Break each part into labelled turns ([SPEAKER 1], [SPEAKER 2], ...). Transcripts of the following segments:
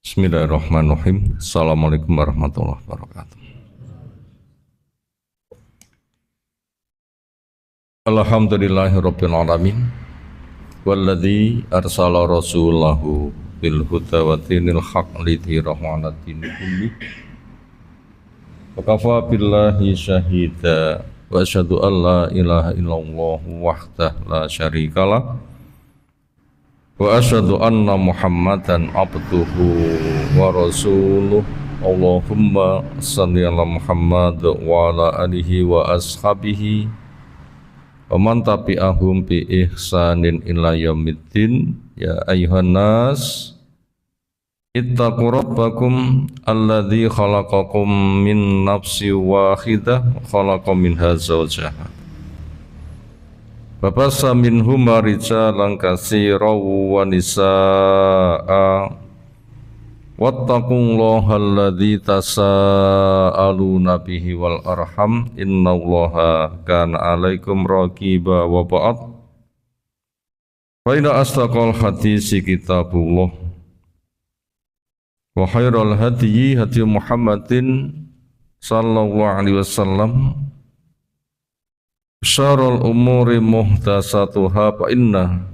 [SPEAKER 1] Bismillahirrahmanirrahim. Assalamualaikum warahmatullahi wabarakatuh. Alhamdulillahirabbil alamin. Walladzi arsala rasulahu bil huda wa dinil haq lidhirahu 'ala dini kulli. Wa kafa billahi syahida wa asyhadu an la ilaha illallah wahdahu la syarikalah. Wa asyhadu anna Muhammadan abduhu wa rasuluh. Allahumma shalli ala Muhammad wa ala alihi wa ashabihi wa man tabi'ahum bi ihsanin ila yaumiddin. Ya ayyuhan nas ittaqu rabbakum alladzi khalaqakum min nafsin wahidah khalaqa minha zawjaha Babasa minhuma rijalan katsiran wa nisaa'a wattaqullaha alladzi tasaaluna bihi wal arham innallaha kana 'alaikum raqiba wa ba'd. Fa inna asdaqal hadisi kitabullah wa khairal hadyi hadyu Muhammadin sallallahu alaihi wasallam. Syarrul umuri muhdatsatuha fa inna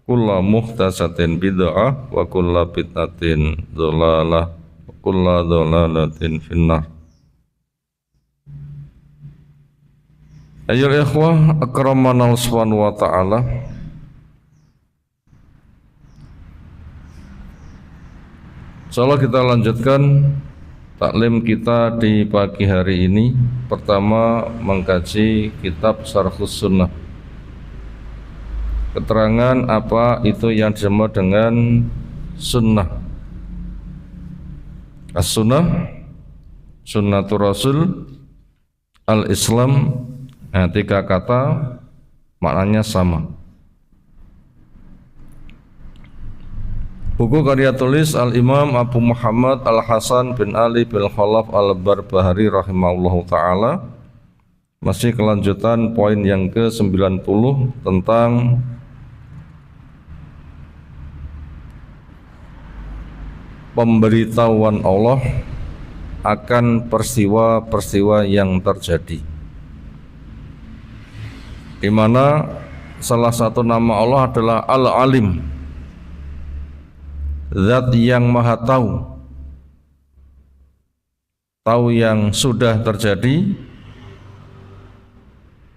[SPEAKER 1] kulla muhdatsatin bid'ah wa kulla bid'atin dhalalah wa kulla dhalalatin finnar. Ayyuhal ikhwah akramana subhanahu wa ta'ala. Insyaallah kita lanjutkan taklim kita di pagi hari ini. Pertama mengkaji kitab Syarhus Sunnah. Keterangan apa itu yang disebut dengan sunnah. As-sunnah, sunnatur rasul, al-islam. Tiga kata maknanya sama. Buku karya tulis Al-Imam Abu Muhammad Al-Hasan bin Ali bin Khalaf Al-Barbahari rahimahullahu ta'ala. Masih kelanjutan poin yang ke-90 tentang pemberitahuan Allah akan peristiwa-peristiwa yang terjadi, di mana salah satu nama Allah adalah Al-Alim, Zat yang maha tahu, tahu yang sudah terjadi,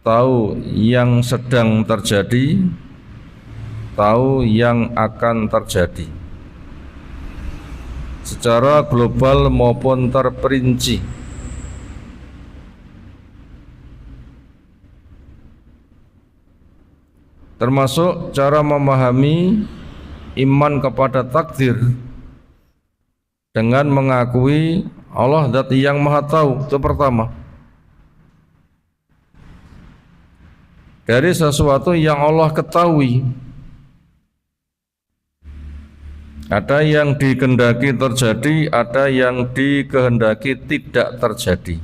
[SPEAKER 1] tahu yang sedang terjadi, tahu yang akan terjadi, secara global maupun terperinci. Termasuk cara memahami iman kepada takdir dengan mengakui Allah zat yang maha tahu. Itu pertama, dari sesuatu yang Allah ketahui. Ada yang dikehendaki terjadi, ada yang dikehendaki tidak terjadi.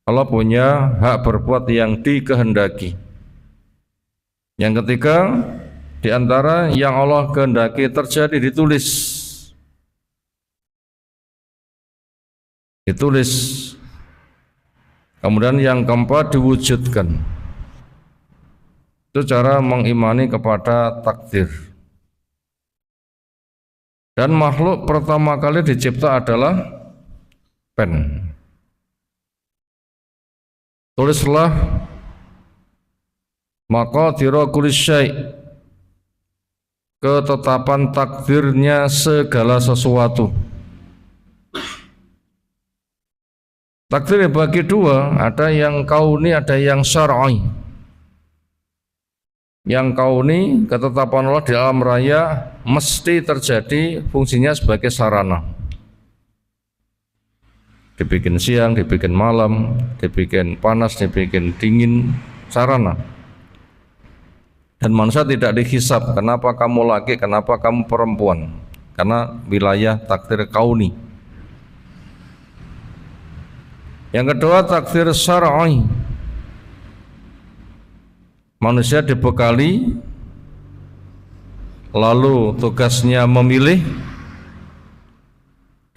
[SPEAKER 1] Allah punya hak berbuat yang dikehendaki. Yang ketiga, di antara yang Allah kehendaki terjadi ditulis. Kemudian yang keempat diwujudkan. Itu cara mengimani kepada takdir. Dan makhluk pertama kali dicipta adalah pen. Tulislah maqadira kulli syai', ketetapan takdirnya segala sesuatu. Takdir dibagi dua, ada yang kauni, ada yang syar'i. Yang kauni, ketetapan Allah di alam raya mesti terjadi, fungsinya sebagai sarana. Dibikin siang, dibikin malam, dibikin panas, dibikin dingin, sarana. Dan manusia tidak dihisab, kenapa kamu laki, kenapa kamu perempuan, karena wilayah takdir kauni. Yang kedua takdir syar'i. Manusia dibekali lalu tugasnya memilih,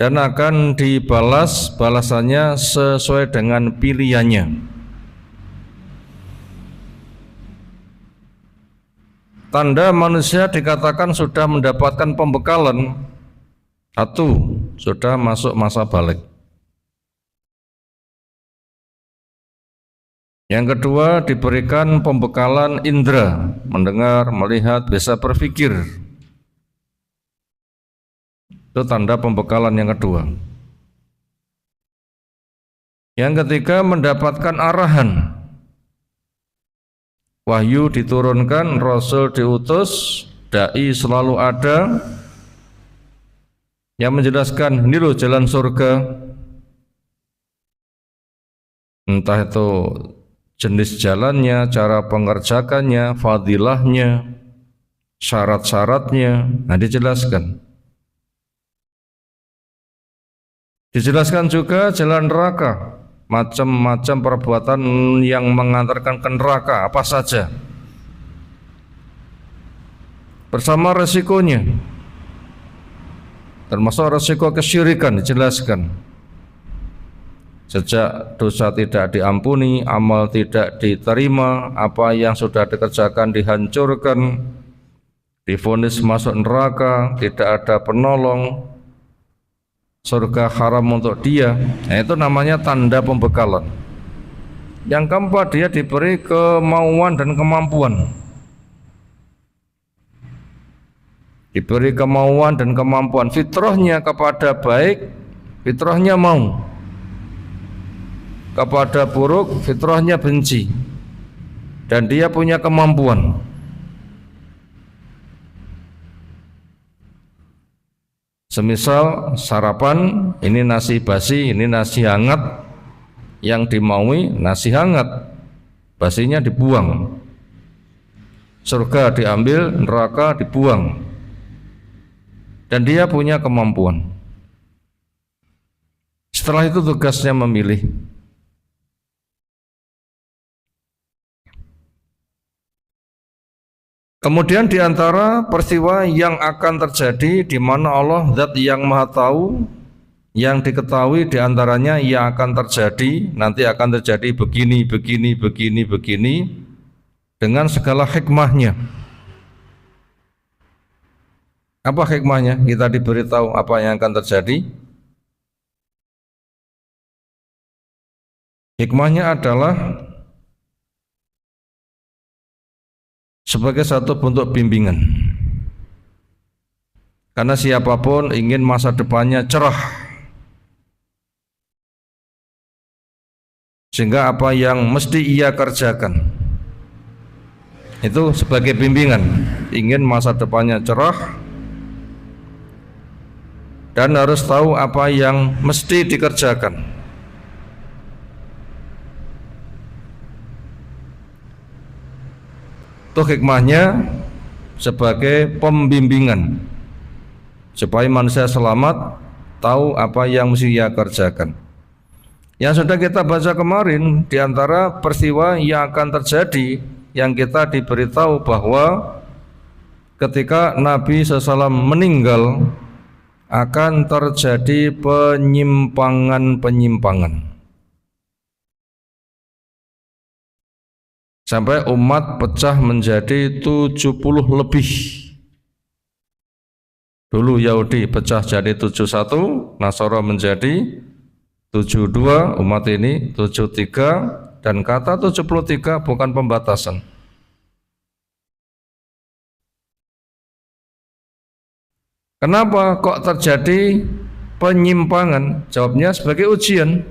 [SPEAKER 1] dan akan dibalas balasannya sesuai dengan pilihannya. Tanda manusia dikatakan sudah mendapatkan pembekalan, satu, sudah masuk masa balik. Yang kedua, diberikan pembekalan indera, mendengar, melihat, bisa berpikir. Itu tanda pembekalan yang kedua. Yang ketiga, mendapatkan arahan. Wahyu diturunkan, Rasul diutus, dai selalu ada yang menjelaskan ini loh jalan surga. Entah itu jenis jalannya, cara pengerjakannya, fadilahnya, syarat-syaratnya, nah dijelaskan. Dijelaskan juga jalan neraka, macam-macam perbuatan yang mengantarkan ke neraka, apa saja, bersama resikonya, termasuk resiko kesyirikan dijelaskan. Sejak dosa tidak diampuni, amal tidak diterima, apa yang sudah dikerjakan dihancurkan, divonis masuk neraka, tidak ada penolong, surga haram untuk dia. Nah, itu namanya tanda pembekalan. Yang keempat, dia diberi kemauan dan kemampuan. Diberi kemauan dan kemampuan, fitrahnya kepada baik, fitrahnya mau. Kepada buruk, fitrahnya benci, dan dia punya kemampuan. Semisal sarapan, ini nasi basi, ini nasi hangat, yang dimaui nasi hangat, basinya dibuang. Surga diambil, neraka dibuang, dan dia punya kemampuan. Setelah itu tugasnya memilih. Kemudian di antara peristiwa yang akan terjadi di mana Allah Zat yang Maha Tahu, yang diketahui di antaranya yang akan terjadi, nanti akan terjadi begini, begini, begini, begini, dengan segala hikmahnya. Apa hikmahnya? Kita diberitahu apa yang akan terjadi. Hikmahnya adalah sebagai satu bentuk bimbingan. Karena siapapun ingin masa depannya cerah, sehingga apa yang mesti ia kerjakan itu sebagai bimbingan. Ingin masa depannya cerah dan harus tahu apa yang mesti dikerjakan. Itu hikmahnya sebagai pembimbingan supaya manusia selamat, tahu apa yang mesti ia kerjakan. Yang sudah kita baca kemarin, di antara peristiwa yang akan terjadi, yang kita diberitahu bahwa ketika Nabi SAW meninggal akan terjadi penyimpangan-penyimpangan. Sampai umat pecah menjadi 70 lebih. Dulu Yahudi pecah jadi 71, Nasara menjadi 72, umat ini 73, dan kata 73 bukan pembatasan. Kenapa kok terjadi penyimpangan? Jawabnya sebagai ujian.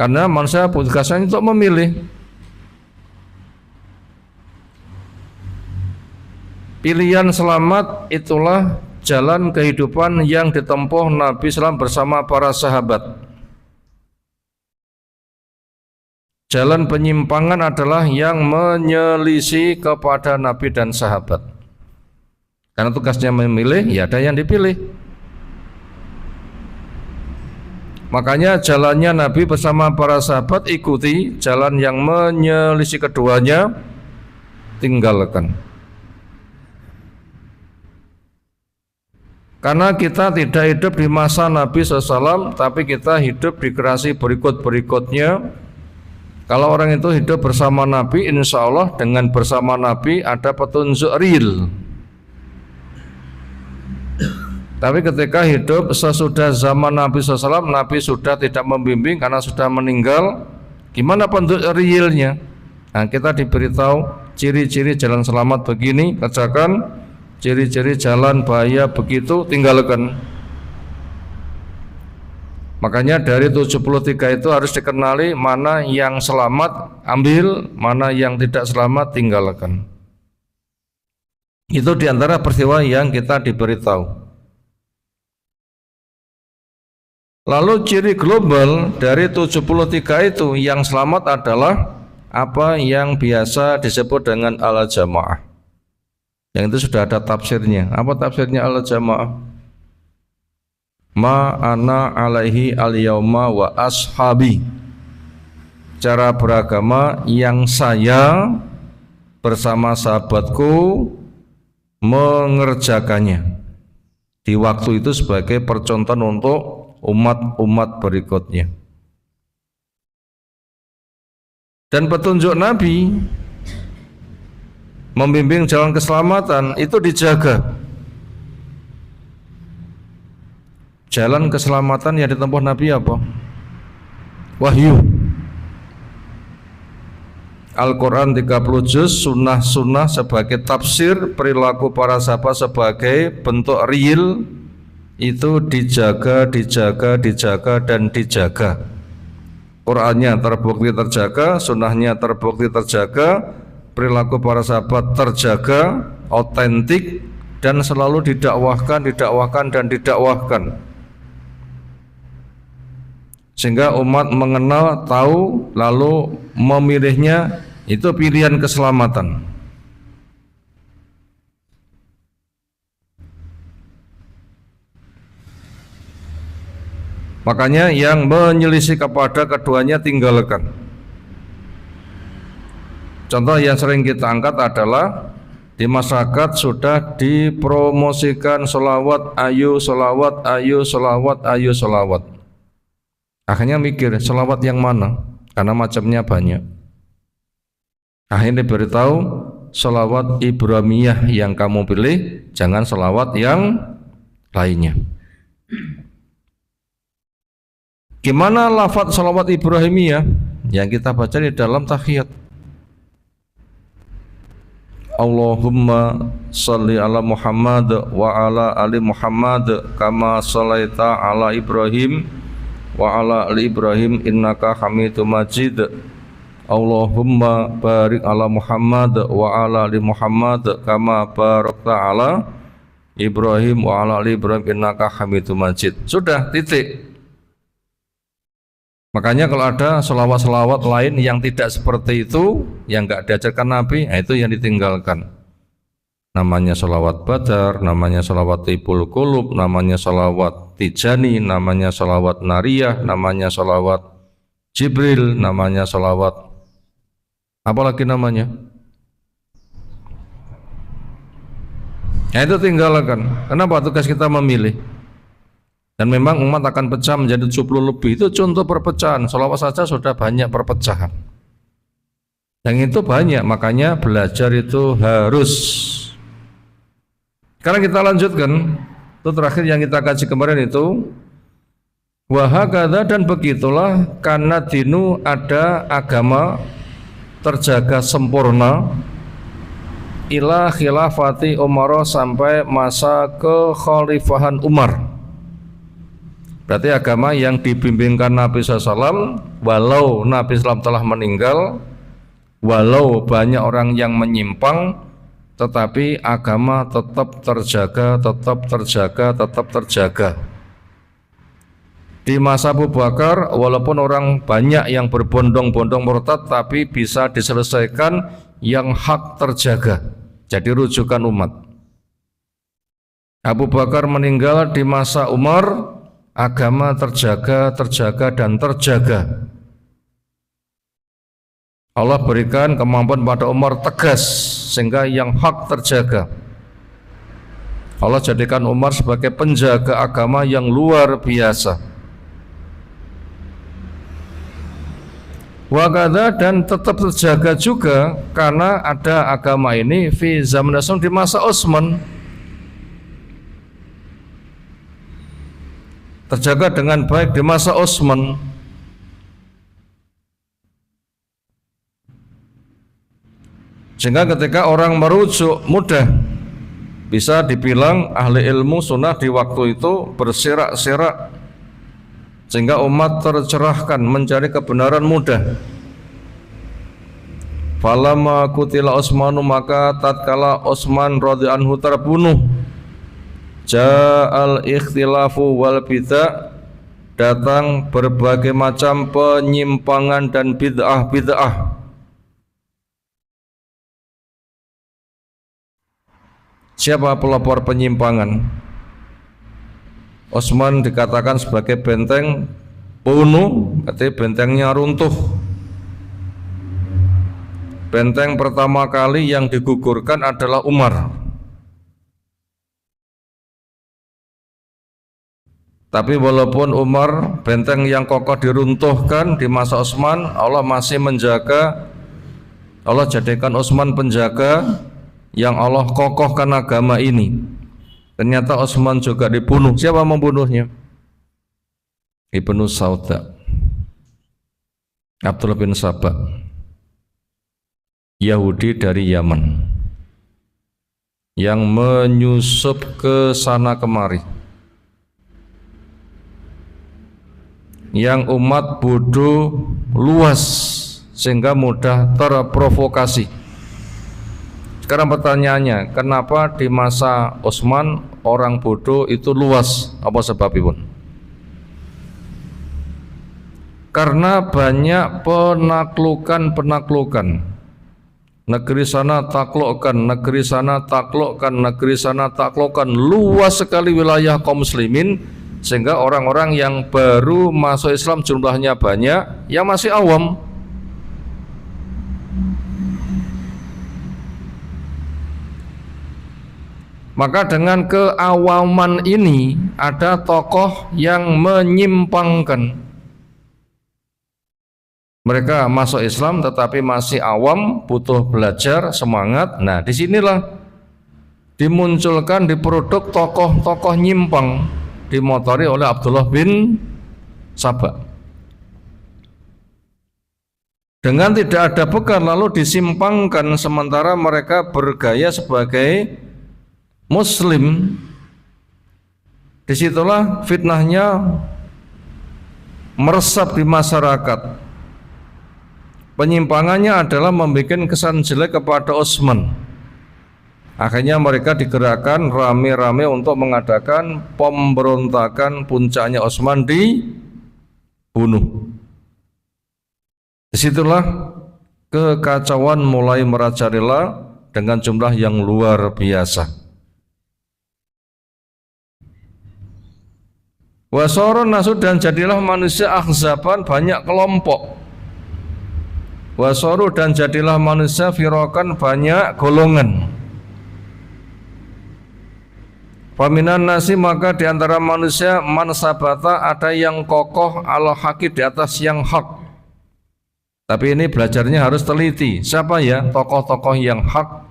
[SPEAKER 1] Karena manusia tugasnya untuk memilih. Pilihan selamat itulah jalan kehidupan yang ditempuh Nabi SAW bersama para sahabat. Jalan penyimpangan adalah yang menyelisih kepada Nabi dan sahabat. Karena tugasnya memilih, ya ada yang dipilih. Makanya jalannya Nabi bersama para sahabat, ikuti jalan yang menyelisih keduanya, tinggalkan. Karena kita tidak hidup di masa Nabi SAW, tapi kita hidup di generasi berikut-berikutnya. Kalau orang itu hidup bersama Nabi, insya Allah dengan bersama Nabi ada petunjuk real. Tapi ketika hidup sesudah zaman Nabi SAW, Nabi sudah tidak membimbing karena sudah meninggal. Gimana petunjuk realnya? Nah, kita diberitahu ciri-ciri jalan selamat begini, kerjakan. Ciri-ciri jalan bahaya begitu, tinggalkan. Makanya dari 73 itu harus dikenali mana yang selamat, ambil, mana yang tidak selamat, tinggalkan. Itu diantara peristiwa yang kita diberitahu. Lalu ciri global dari 73 itu yang selamat adalah apa yang biasa disebut dengan al-jamaah. Yang itu sudah ada tafsirnya. Apa tafsirnya al-jamaah? Ma ana alaihi al-yauma wa ashabi. Cara beragama yang saya bersama sahabatku mengerjakannya di waktu itu sebagai percontohan untuk umat-umat berikutnya. Dan petunjuk Nabi membimbing jalan keselamatan itu dijaga. Jalan keselamatan yang ditempuh Nabi apa? Wahyu. Al-Quran 30 juz, sunnah-sunnah sebagai tafsir, perilaku para sahabat sebagai bentuk real, itu dijaga, dan dijaga. Qurannya terbukti terjaga, sunnahnya terbukti terjaga, perilaku para sahabat terjaga, otentik, dan selalu didakwahkan, dan didakwahkan. Sehingga umat mengenal, tahu, lalu memilihnya, itu pilihan keselamatan. Makanya yang menyelisih kepada keduanya tinggalkan. Contoh yang sering kita angkat adalah di masyarakat sudah dipromosikan sholawat, ayo sholawat, ayo sholawat, ayo sholawat. Akhirnya mikir sholawat yang mana? Karena macamnya banyak. Akhirnya diberitahu sholawat Ibrahimiyah yang kamu pilih, jangan sholawat yang lainnya. Gimana lafadz sholawat Ibrahimiyah? Yang kita baca di dalam tahiyat. Allahumma sholli ala Muhammad wa ala ali Muhammad kama sholaita ala Ibrahim wa ala ali Ibrahim innaka Hamidum Majid. Allahumma barik ala Muhammad wa ala ali Muhammad kama barakta ala Ibrahim wa ala ali Ibrahim innaka Hamidum Majid. Sudah, titik. Makanya kalau ada selawat-selawat lain yang tidak seperti itu, yang enggak diajarkan Nabi, nah itu yang ditinggalkan. Namanya selawat Badar, namanya selawat Tibul Qulub, namanya selawat Tijani, namanya selawat Nariyah, namanya selawat Jibril, namanya selawat apalagi namanya. Nah itu tinggalkan. Kenapa? Tugas kita memilih. Dan memang umat akan pecah menjadi 70 lebih. Itu contoh perpecahan. Sholawat saja sudah banyak perpecahan. Yang itu banyak, makanya belajar itu harus. Sekarang kita lanjutkan. Itu terakhir yang kita kaji kemarin itu. Wahakadha, dan begitulah karena dinu ada agama terjaga sempurna ila khilafati Umar, sampai masa kekhalifahan Umar. Berarti agama yang dibimbingkan Nabi SAW, walau Nabi SAW telah meninggal, walau banyak orang yang menyimpang, tetapi agama tetap terjaga, tetap terjaga. Di masa Abu Bakar, walaupun orang banyak yang berbondong-bondong murtad, tapi bisa diselesaikan, yang hak terjaga, jadi rujukan umat. Abu Bakar meninggal di masa Umar, agama terjaga, dan terjaga. Allah berikan kemampuan pada Umar tegas, sehingga yang hak terjaga. Allah jadikan Umar sebagai penjaga agama yang luar biasa. Wakada, dan tetap terjaga juga karena ada agama ini fi zaman Rasul, di masa Utsman, terjaga dengan baik di masa Utsman. Sehingga ketika orang merujuk mudah, bisa dibilang ahli ilmu sunnah di waktu itu berserak-serak, sehingga umat tercerahkan mencari kebenaran mudah. Falamma qutila Utsmanu, maka tatkala Utsman radhiyallahu anhu terbunuh, ja'al ikhtilafu wal bid'ah, datang berbagai macam penyimpangan dan bid'ah-bid'ah. Siapa pelopor penyimpangan? Utsman dikatakan sebagai benteng punuk, artinya bentengnya runtuh. Benteng pertama kali yang digugurkan adalah Umar. Tapi walaupun Umar benteng yang kokoh diruntuhkan di masa Utsman, Allah masih menjaga. Allah jadikan Utsman penjaga yang Allah kokohkan agama ini. Ternyata Utsman juga dibunuh. Siapa membunuhnya? Ibnu Sauda, Abdullah bin Sabah, Yahudi dari Yaman, yang menyusup ke sana kemari, yang umat bodoh luas sehingga mudah terprovokasi. Sekarang pertanyaannya, kenapa di masa Utsman orang bodoh itu luas? Apa sebabnya? Karena banyak penaklukan. Negeri sana taklukkan, negeri sana taklukkan, negeri sana taklukkan. Luas sekali wilayah kaum muslimin, sehingga orang-orang yang baru masuk Islam jumlahnya banyak, yang masih awam. Maka dengan keawaman ini ada tokoh yang menyimpangkan. Mereka masuk Islam tetapi masih awam, butuh belajar, semangat. Nah, disinilah dimunculkan, diproduk tokoh-tokoh nyimpang, dimotori oleh Abdullah bin Sabah. Dengan tidak ada bekal lalu disimpangkan, sementara mereka bergaya sebagai Muslim. Disitulah fitnahnya meresap di masyarakat. Penyimpangannya adalah membuat kesan jelek kepada Utsman. Akhirnya mereka digerakkan rame-rame untuk mengadakan pemberontakan, puncaknya Utsman dibunuh. Disitulah kekacauan mulai merajalela dengan jumlah yang luar biasa. Wasoron nasu, dan jadilah manusia akhzaban, banyak kelompok. Wasoru, dan jadilah manusia firokan, banyak golongan. Faminan nasi, maka diantara manusia man sabata, ada yang kokoh ala haki, di atas yang hak. Tapi ini belajarnya harus teliti. Siapa ya tokoh-tokoh yang hak?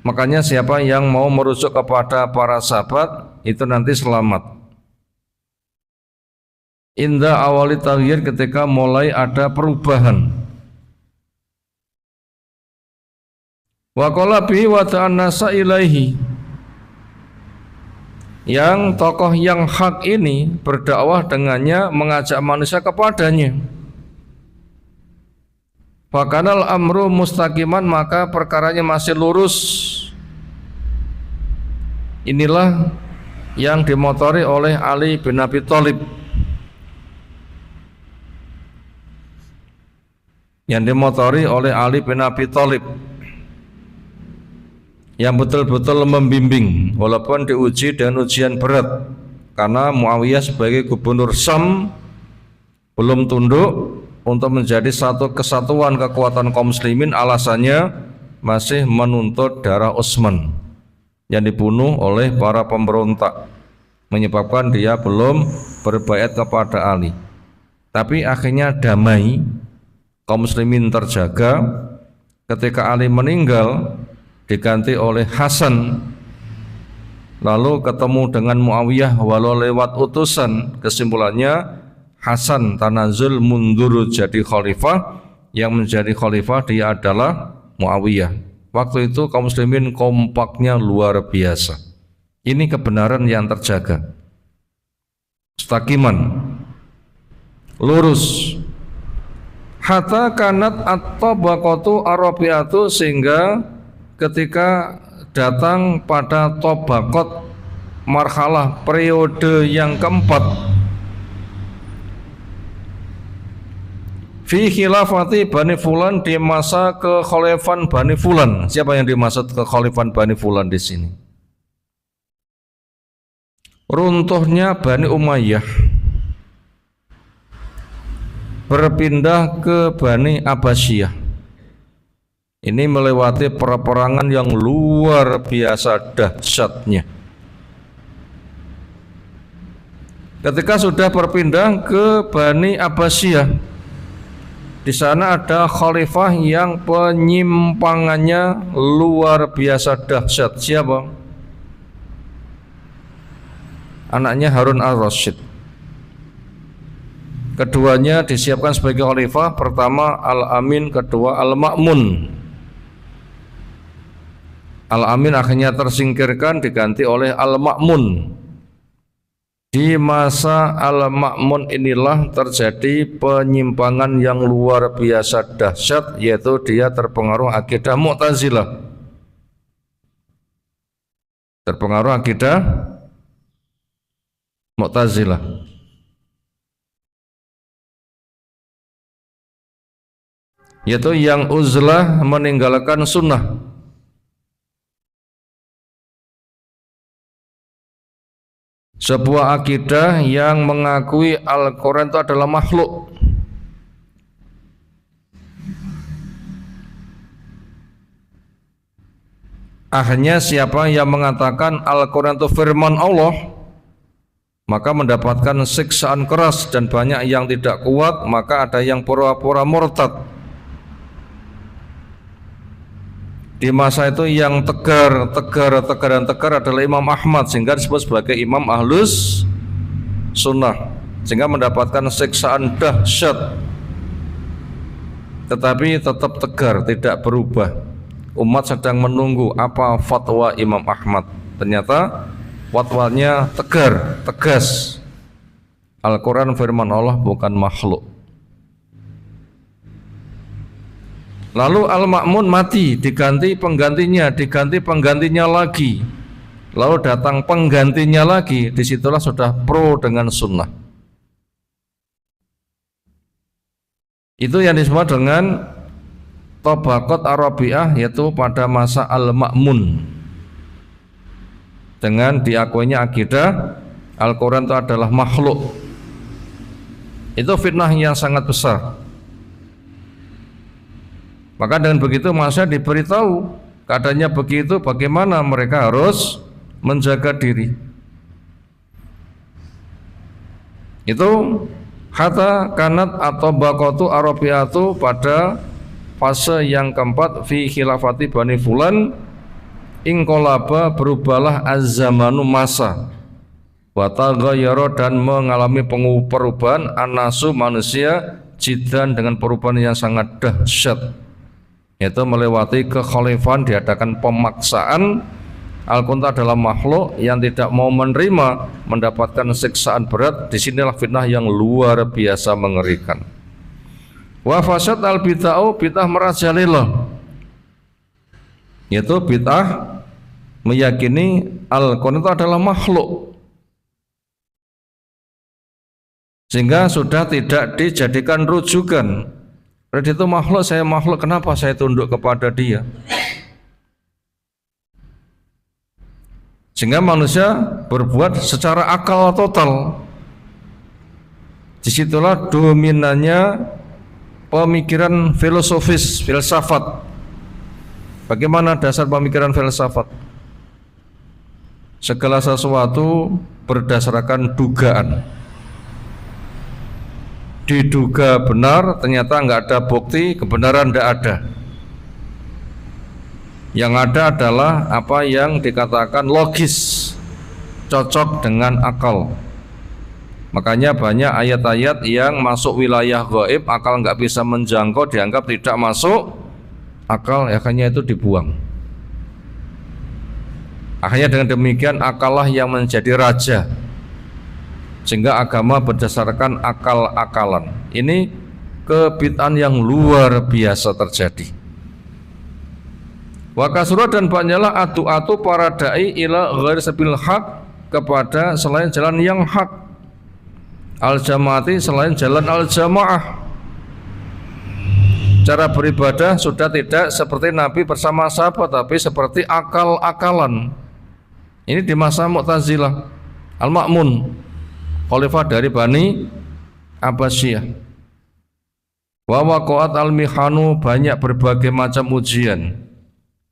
[SPEAKER 1] Makanya siapa yang mau merujuk kepada para sahabat itu nanti selamat. Indah awali taghyir, ketika mulai ada perubahan. Wa qala bihi wa ta'annasa ilaihi, yang tokoh yang hak ini berdakwah dengannya, mengajak manusia kepadanya. Fakanal amru mustaqiman, maka perkaranya masih lurus. Inilah yang dimotori oleh Ali bin Abi Thalib, yang dimotori oleh Ali bin Abi Thalib, yang betul-betul membimbing walaupun diuji dengan ujian berat, karena Muawiyah sebagai gubernur Syam belum tunduk untuk menjadi satu kesatuan kekuatan kaum muslimin, alasannya masih menuntut darah Utsman. yang dibunuh oleh para pemberontak, menyebabkan dia belum berbaiat kepada Ali. Tapi akhirnya damai, kaum muslimin terjaga. Ketika Ali meninggal diganti oleh Hasan, lalu ketemu dengan Muawiyah walau lewat utusan. Kesimpulannya Hasan tanazul mundur jadi khalifah, yang menjadi khalifah dia adalah Muawiyah. Waktu itu kaum muslimin kompaknya luar biasa. Ini kebenaran yang terjaga, mustaqiman, lurus. Hatta kanat at-tabaqatu arabiatu, sehingga ketika datang pada tabaqat, marhalah periode yang keempat, fi khilafati Bani Fulan, di masa kekhalifan Bani Fulan. Siapa yang dimaksud kekhalifan Bani Fulan di sini? Runtuhnya Bani Umayyah, berpindah ke Bani Abbasiyah. Ini melewati peperangan yang luar biasa dahsyatnya. Ketika sudah berpindah ke Bani Abbasiyah, di sana ada khalifah yang penyimpangannya luar biasa dahsyat. Siapa? Anaknya Harun al-Rasyid. Keduanya disiapkan sebagai khalifah. Pertama Al-Amin, kedua Al-Ma'mun. Al-Amin akhirnya tersingkirkan, diganti oleh Al-Ma'mun. Di masa Al-Ma'mun inilah terjadi penyimpangan yang luar biasa dahsyat, yaitu dia terpengaruh akidah Mu'tazilah. Terpengaruh akidah Mu'tazilah. Yaitu yang uzlah, meninggalkan sunnah. Sebuah akidah yang mengakui Al-Quran itu adalah makhluk. Akhirnya siapa yang mengatakan Al-Quran itu firman Allah, maka mendapatkan siksaan keras, dan banyak yang tidak kuat, maka ada yang pura-pura murtad. Di masa itu yang tegar adalah Imam Ahmad, sehingga disebut sebagai Imam Ahlus Sunnah, sehingga mendapatkan siksaan dahsyat, tetapi tetap tegar, tidak berubah. Umat sedang menunggu apa fatwa Imam Ahmad. Ternyata fatwanya tegar, tegas. Al-Quran firman Allah, bukan makhluk. Lalu Al-Ma'mun mati, diganti penggantinya lagi. Lalu datang penggantinya lagi, disitulah sudah pro dengan sunnah. Itu yang disebut dengan Tabaqat Arabiah, yaitu pada masa Al-Ma'mun. Dengan diakuinya akidah Al-Quran itu adalah makhluk. Itu fitnah yang sangat besar. Maka dengan begitu manusia diberitahu keadaannya begitu, bagaimana mereka harus menjaga diri. Itu hatta kanat atau baqatu arabiatu, pada fase yang keempat, fi khilafati Bani Fulan, ingkolaba, berubahlah az-zamanu, masa, wa taghayyara, dan mengalami perubahan, anasu, manusia, jiddan, dengan perubahan yang sangat dahsyat, yaitu melewati kekhalifahan, diadakan pemaksaan. Al-Quran adalah makhluk yang tidak mau menerima, mendapatkan siksaan berat. Disinilah fitnah yang luar biasa mengerikan. Wa fasad al-bid'ah, bid'ah merajalela, yaitu bid'ah meyakini Al-Quran itu adalah makhluk, sehingga sudah tidak dijadikan rujukan. Berarti itu makhluk, saya makhluk, kenapa saya tunduk kepada dia? Sehingga manusia berbuat secara akal total. Disitulah dominannya pemikiran filosofis, filsafat. Bagaimana dasar pemikiran filsafat? segala sesuatu berdasarkan dugaan. Diduga benar, ternyata nggak ada bukti, kebenaran tidak ada. Yang ada adalah apa yang dikatakan logis, cocok dengan akal. Makanya banyak ayat-ayat yang masuk wilayah gaib, akal nggak bisa menjangkau, dianggap tidak masuk akal, akhirnya itu dibuang. Akhirnya dengan demikian akallah yang menjadi raja, sehingga agama berdasarkan akal-akalan. Ini kebid'ahan yang luar biasa terjadi. Wa kasura, dan banyaklah atu-atu para dai ila ghairi sabil haq, kepada selain jalan yang hak, al-jamaati, selain jalan al-jamaah. Cara beribadah sudah tidak seperti Nabi bersama sahabat, tapi seperti akal-akalan. Ini di masa Mu'tazilah. Al-Ma'mun, khalifah dari Bani Abbasiyah. Wa waqa'at al-mihanu, banyak berbagai macam ujian.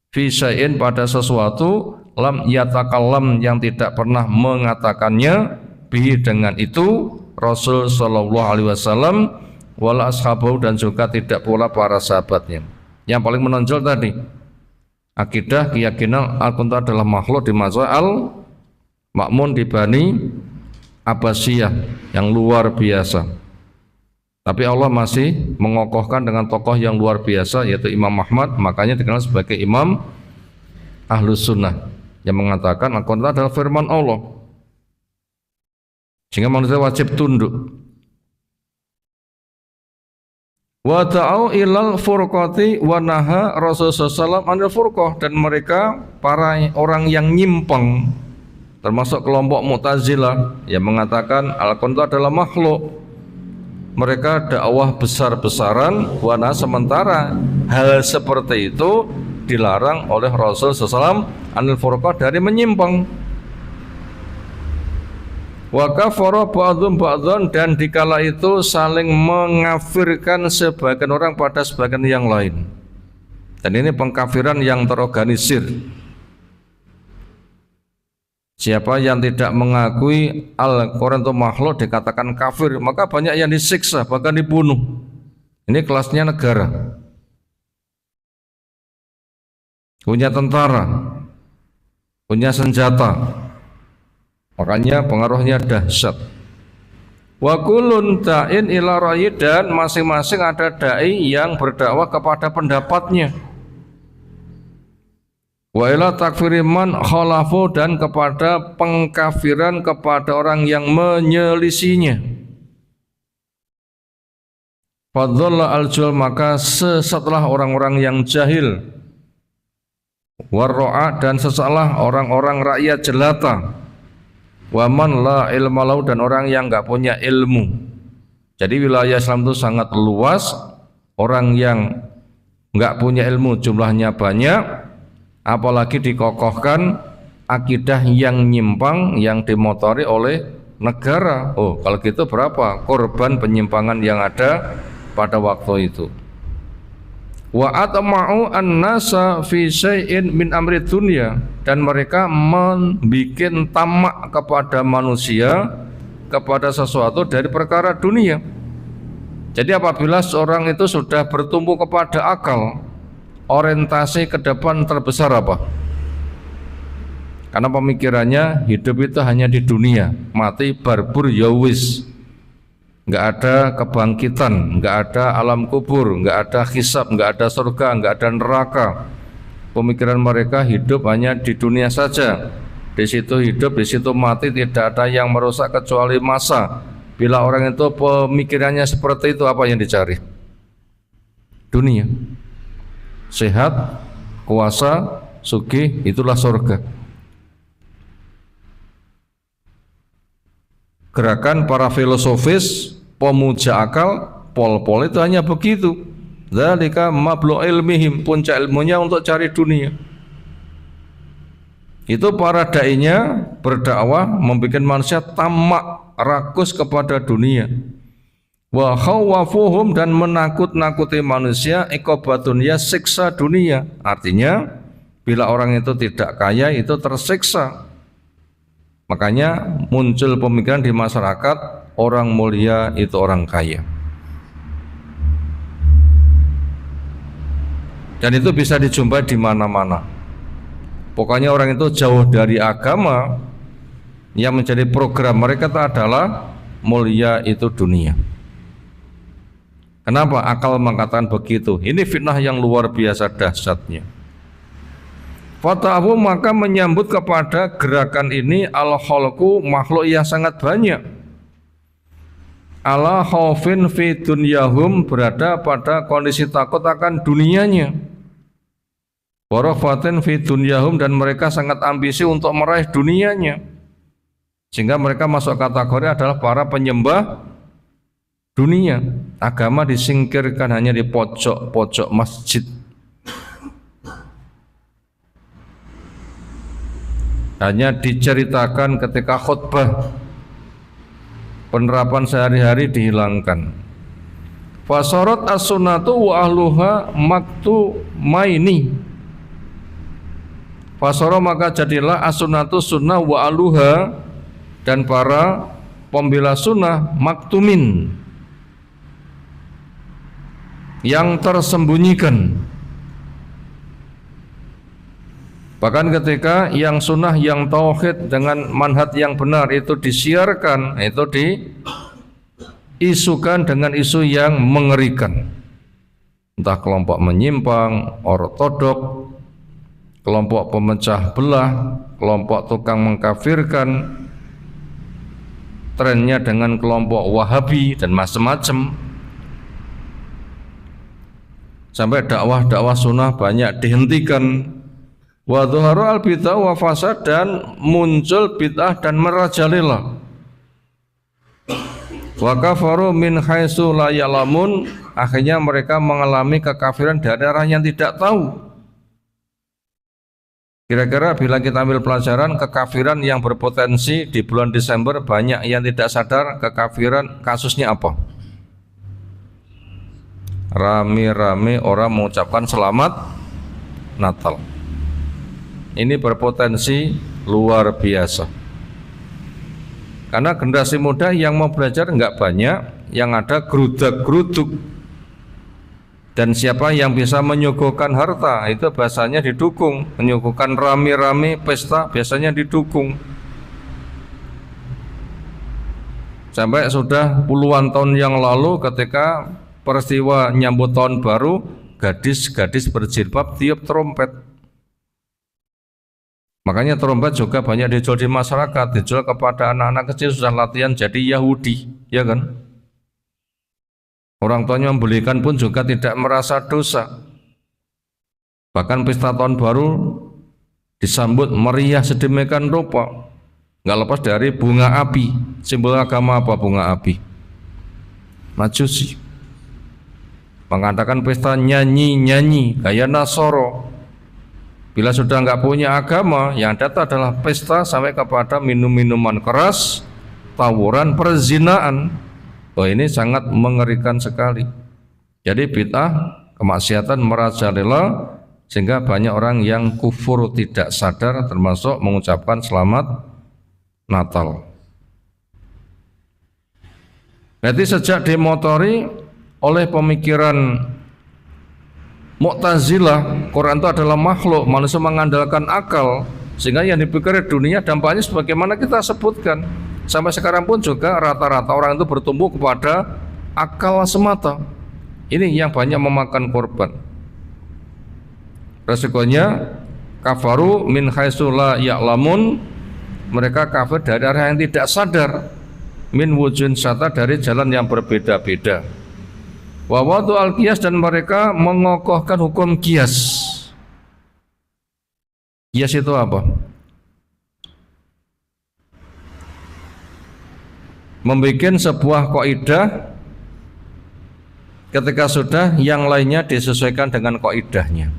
[SPEAKER 1] Fi syai'in, pada sesuatu, lam yatakallam, yang tidak pernah mengatakannya, bihi, dengan itu, Rasul sallallahu alaihi wasallam, wala ashabahu, dan juga tidak pula para sahabatnya. Yang paling menonjol tadi akidah, keyakinan Al-Quran adalah makhluk di masa Al-Ma'mun di Bani Abbasiyah yang luar biasa. Tapi Allah masih mengokohkan dengan tokoh yang luar biasa, yaitu Imam Ahmad. Makanya dikenal sebagai Imam Ahlus Sunnah, yang mengatakan Al-Quran adalah firman Allah, sehingga manusia wajib tunduk. Wa ta'au ilal furqati wa naha Rasulullah sallallahu anil furqah, dan mereka para orang yang nyimpang, termasuk kelompok Mu'tazilah yang mengatakan Al-Quran itu adalah makhluk. Mereka dakwah besar-besaran, wa naha, sementara hal seperti itu dilarang oleh Rasul sallallahu alaihi wasallam anil furqah, dari menyimpang. Wa kafara ba'dhum ba'dhan, dan dikala itu saling mengafirkan sebagian orang pada sebagian yang lain. Dan ini pengkafiran yang terorganisir. Siapa yang tidak mengakui Al-Quran itu makhluk dikatakan kafir, maka banyak yang disiksa, bahkan dibunuh. Ini kelasnya negara, punya tentara, punya senjata, makanya pengaruhnya dahsyat. Wa kullun da'in ila ra'yi, dan masing-masing ada dai yang berdakwah kepada pendapatnya. Wa ila takfiri man khalafu, dan kepada pengkafiran kepada orang yang menyelisihinya. Fadhalla al-jul, maka sesatlah orang-orang yang jahil. Warro'a, dan sesatlah orang-orang rakyat jelata. Waman la ilma lahu, dan orang yang enggak punya ilmu. Jadi wilayah Islam itu sangat luas. Orang yang enggak punya ilmu jumlahnya banyak, apalagi dikokohkan akidah yang nyimpang yang dimotori oleh negara. Oh, kalau gitu berapa korban penyimpangan yang ada pada waktu itu. Wa atma'u an-nasa fi syai'in min amri dunya, dan mereka membikin tamak kepada manusia kepada sesuatu dari perkara dunia. Jadi apabila seorang itu sudah bertumpu kepada akal, orientasi ke depan terbesar apa? Karena pemikirannya hidup itu hanya di dunia, mati barbur yawis. Nggak ada kebangkitan, nggak ada alam kubur, nggak ada hisab, nggak ada surga, nggak ada neraka. Pemikiran mereka hidup hanya di dunia saja. Di situ hidup, di situ mati, tidak ada yang merusak kecuali masa. Bila orang itu pemikirannya seperti itu, apa yang dicari? Dunia. Sehat, kuasa, sugih, itulah surga. Gerakan para filosofis pemuja akal, pol-pol itu hanya begitu. Dzalika mablu ilmihim, puncak ilmunya untuk cari dunia. Itu para dai-nya berdakwah membuat manusia tamak, rakus kepada dunia. Wa khawafuhum, dan menakut-nakuti manusia, iqabatun, ya siksa dunia. Artinya bila orang itu tidak kaya itu tersiksa. Makanya muncul pemikiran di masyarakat orang mulia itu orang kaya. Dan itu bisa dijumpai di mana-mana. Pokoknya orang itu jauh dari agama, yang menjadi program mereka itu adalah mulia itu dunia. Kenapa akal mengatakan begitu? Ini fitnah yang luar biasa dahsyatnya. Fatahu maka menyambut kepada gerakan ini al-khalqu makhluk yang sangat banyak. Ala khaufin fi dunyahum berada pada kondisi takut akan dunianya. Warafatin fi dunyahum dan mereka sangat ambisi untuk meraih dunianya. Sehingga mereka masuk kategori adalah para penyembah dunia. Agama disingkirkan hanya di pojok-pojok masjid. Hanya diceritakan ketika khutbah, penerapan sehari-hari dihilangkan. Fasarat as-sunnatu wa ahluha maktumaini. Fasara maka jadilah as-sunnatu sunnah wa ahluha dan para pembela sunnah maktumin, yang tersembunyikan. Bahkan ketika yang sunnah, yang tauhid dengan manhaj yang benar itu disiarkan, itu diisukan dengan isu yang mengerikan. Entah kelompok menyimpang, ortodok, kelompok pemecah belah, kelompok tukang mengkafirkan, trennya dengan kelompok Wahabi dan macam-macam. Sampai dakwah-dakwah sunnah banyak dihentikan. Wa dhuharu al-bid'ah wa fasad dan muncul bid'ah dan merajalela. Wa kafaru min haitsu la ya'lamun, akhirnya mereka mengalami kekafiran dari arah yang tidak tahu. Kira-kira bila kita ambil pelajaran kekafiran yang berpotensi di bulan Desember, banyak yang tidak sadar kekafiran, kasusnya apa? Rame-rame orang mengucapkan selamat Natal. Ini berpotensi luar biasa. Karena generasi muda yang mau belajar enggak banyak, yang ada gerudak-geruduk. Dan siapa yang bisa menyuguhkan harta, itu biasanya didukung. Menyuguhkan rame-rame pesta, biasanya didukung. Sampai sudah puluhan tahun yang lalu ketika peristiwa nyambut tahun baru, gadis-gadis berjilbab tiup trompet. Makanya trompet juga banyak dijual di masyarakat, dijual kepada anak-anak kecil sudah latihan jadi Yahudi, ya kan? Orang tuanya membelikan pun juga tidak merasa dosa. Bahkan pesta tahun baru disambut meriah sedemikian rupa, nggak lepas dari bunga api. Simbol agama apa bunga api? Majusi. Mengadakan pesta nyanyi-nyanyi gaya Nasoro. Bila sudah nggak punya agama, yang datang adalah pesta sampai kepada minum-minuman keras, tawuran, perzinaan. Oh, ini sangat mengerikan sekali. Jadi bid'ah, kemaksiatan merajalela sehingga banyak orang yang kufur tidak sadar, termasuk mengucapkan selamat Natal. Berarti sejak dimotori oleh pemikiran Mu'tazilah, Quran itu adalah makhluk, manusia mengandalkan akal, sehingga yang dipikir dunia dampaknya sebagaimana kita sebutkan. Sampai sekarang pun juga rata-rata orang itu bertumbuh kepada akal semata. Ini yang banyak memakan korban. Resikonya kafaru min haitsu la ya'lamun, mereka kafir dari arah yang tidak sadar, min wujud syata dari jalan yang berbeda-beda. Wa wadu al-qiyas dan mereka mengokohkan hukum qiyas. Qiyas itu apa? Membikin sebuah kaidah, ketika sudah yang lainnya disesuaikan dengan kaidahnya.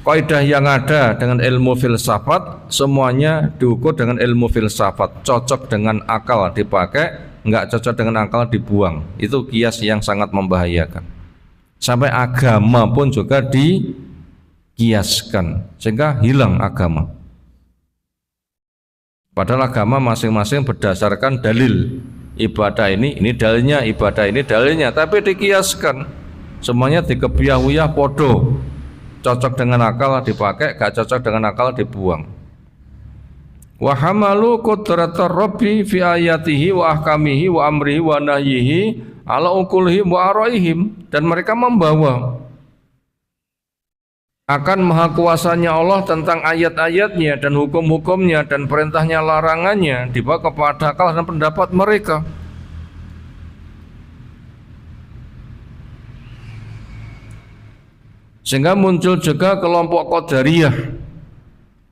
[SPEAKER 1] Kaidah yang ada dengan ilmu filsafat semuanya diukur dengan ilmu filsafat, cocok dengan akal dipakai, enggak cocok dengan akal dibuang. Itu qiyas yang sangat membahayakan. Sampai agama pun juga dikiaskan sehingga hilang agama. Padahal agama masing-masing berdasarkan dalil. Ibadah ini dalilnya, ibadah ini dalilnya, tapi dikiaskan. Semuanya dikebiah-uyah podo. Cocok dengan akal dipakai, gak cocok dengan akal dibuang. Wa hamalu qudratar rabbi fi ayatihi wa ahkamihi wa amrihi wa nahyihi ala ukulihim wa araihim, dan mereka membawa akan maha kuasanya Allah tentang ayat-ayatnya dan hukum-hukumnya dan perintahnya larangannya dibawa kepada akal dan pendapat mereka. Sehingga muncul juga kelompok Qadariyah.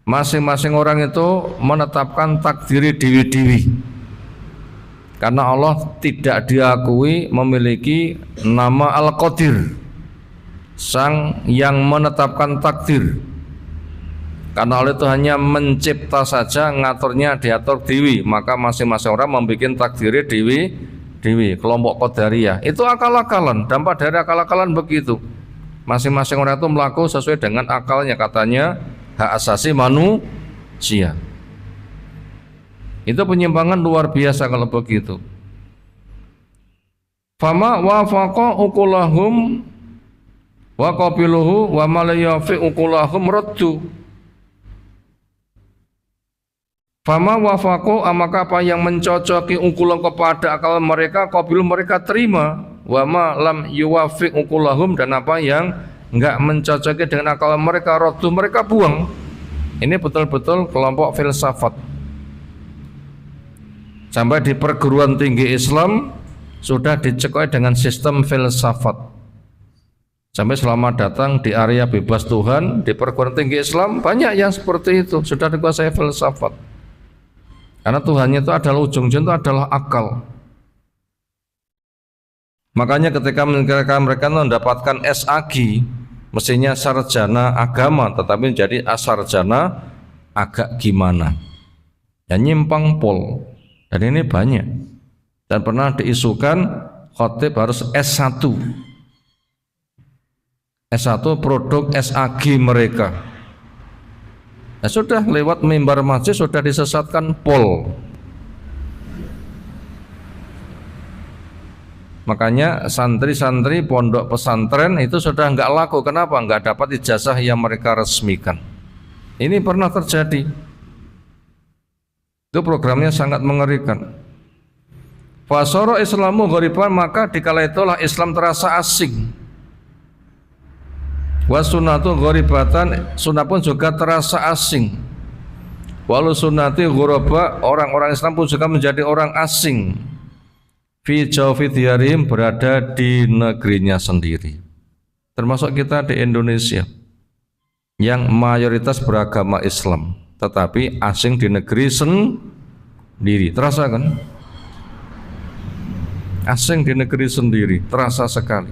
[SPEAKER 1] Masing-masing orang itu menetapkan takdiri dewi-dewi, karena Allah tidak diakui memiliki nama Al-Qadir, sang yang menetapkan takdir. Karena Allah itu hanya mencipta saja, ngaturnya diatur dewi, maka masing-masing orang membuat takdiri dewi. Kelompok Qadariyah itu akal-akalan, dampak dari akal-akalan begitu. Masing-masing orang itu melakukan sesuai dengan akalnya, katanya hak asasi manusia. Itu penyimpangan luar biasa kalau begitu. Fama wafaqa uqulahum wa qabiluhu wa ma la yafi uqulahum raddu. Fama wafaqu, maka apa yang mencocoki uqulah kepada akal mereka, qabilu mereka terima, wa ma lam yuwafiq uqulahum, dan apa yang enggak mencocoki dengan akal mereka, raddu, mereka buang. Ini betul-betul kelompok filsafat. Sampai di perguruan tinggi Islam sudah dicekoi dengan sistem filsafat. Sampai selamat datang di area bebas Tuhan, di perguruan tinggi Islam banyak yang seperti itu, sudah dikuasai filsafat. Karena Tuhannya itu adalah ujung-ujung itu adalah akal. Makanya ketika mereka mendapatkan SAG, mestinya sarjana agama, tetapi menjadi sarjana agak gimana, ya nyimpang pol. Dan ini banyak, dan pernah diisukan khotib harus S1 produk SAG mereka. Nah, sudah lewat mimbar masjid sudah disesatkan pol. Makanya santri-santri pondok pesantren itu sudah enggak laku. Kenapa? Enggak dapat ijazah yang mereka resmikan. Ini pernah terjadi. Itu programnya sangat mengerikan. Fasara Islamu ghariban, maka dikala itulah Islam terasa asing. Wa sunnatu gharibatan, sunnah pun juga terasa asing. Walau sunnati ghuraba, orang-orang Islam pun juga menjadi orang asing. Fi jawfi diyarim, berada di negerinya sendiri. Termasuk kita di Indonesia yang mayoritas beragama Islam, tetapi asing di negeri sendiri. Terasa kan? Asing di negeri sendiri, terasa sekali.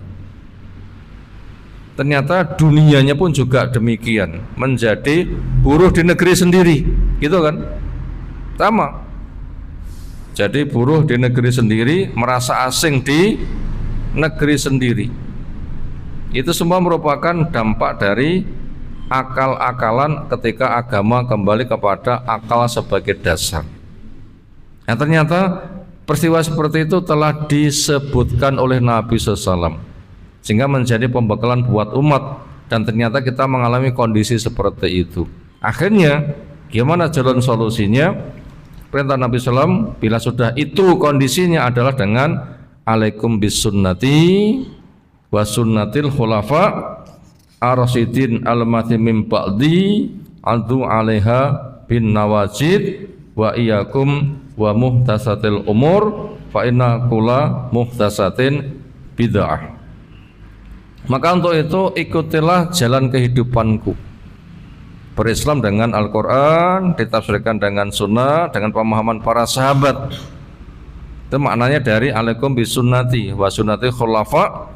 [SPEAKER 1] Ternyata dunianya pun juga demikian, menjadi buruh di negeri sendiri, gitu kan? Sama. Jadi buruh di negeri sendiri, merasa asing di negeri sendiri. Itu semua merupakan dampak dari akal-akalan ketika agama kembali kepada akal sebagai dasar. Nah, ternyata peristiwa seperti itu telah disebutkan oleh Nabi SAW, sehingga menjadi pembekalan buat umat, dan ternyata kita mengalami kondisi seperti itu. Akhirnya gimana jalan solusinya? Perintah Nabi SAW, bila sudah itu kondisinya adalah dengan alaikum bisunnati wa sunnatil khulafa ar-rasyidin al-mahdi min ba'di adu 'alaiha bin nawajid wa iyyakum wa muhtasatil umur fa inna kulla muhtasatin bid'ah. Maka untuk itu ikutilah jalan kehidupanku, berislam dengan Al-Quran, ditafsirkan dengan sunnah, dengan pemahaman para sahabat. Itu maknanya dari alaikum bisunnati wa sunnati khulafa